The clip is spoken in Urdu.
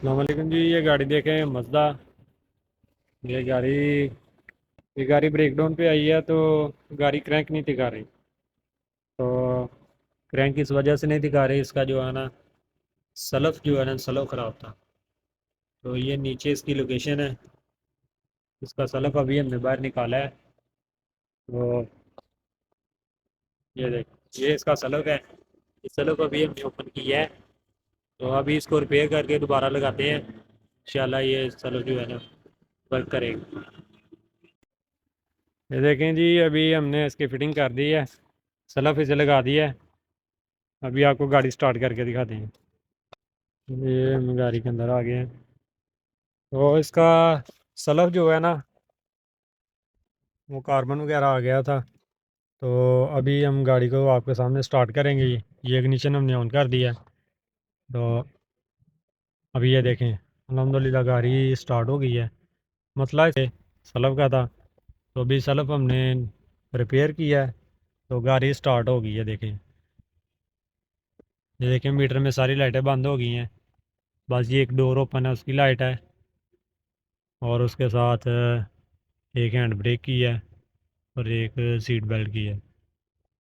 السلام علیکم جی، یہ گاڑی دیکھیں مزدا۔ یہ گاڑی بریک ڈاؤن پہ آئی ہے تو گاڑی کرینک نہیں دکھا رہی، تو کرینک اس وجہ سے نہیں دکھا رہی، اس کا جو ہے نا سلف جو ہے نا سلف خراب تھا۔ تو یہ نیچے اس کی لوکیشن ہے، اس کا سلف ابھی ہم نے باہر نکالا ہے۔ تو یہ دیکھ، یہ اس کا سلف ہے، اس سلف ابھی ہم نے اوپن کیا ہے، تو ابھی اس کو ریپیئر کر کے دوبارہ لگاتے ہیں، انشاءاللہ یہ سلف جو ہے نا ورک کرے گا۔ یہ دیکھیں جی، ابھی ہم نے اس کی فٹنگ کر دی ہے، سلف اسے لگا دی ہے۔ ابھی آپ کو گاڑی سٹارٹ کر کے دکھاتے ہیں۔ یہ ہم گاڑی کے اندر آ گئے ہیں، تو اس کا سلف جو ہے نا وہ کاربن وغیرہ آ گیا تھا، تو ابھی ہم گاڑی کو آپ کے سامنے سٹارٹ کریں گے۔ یہ اگنیشن ہم نے آن کر دیا ہے، تو ابھی یہ دیکھیں الحمدللہ گاڑی سٹارٹ ہو گئی ہے۔ مسئلہ سلف کا تھا، تو ابھی سلف ہم نے ریپیئر کیا ہے، تو گاڑی سٹارٹ ہو گئی ہے۔ یہ دیکھیں میٹر میں ساری لائٹیں بند ہو گئی ہیں، بس یہ ایک ڈور اوپن ہے، اس کی لائٹ ہے، اور اس کے ساتھ ایک ہینڈ بریک کی ہے اور ایک سیٹ بیلٹ کی ہے۔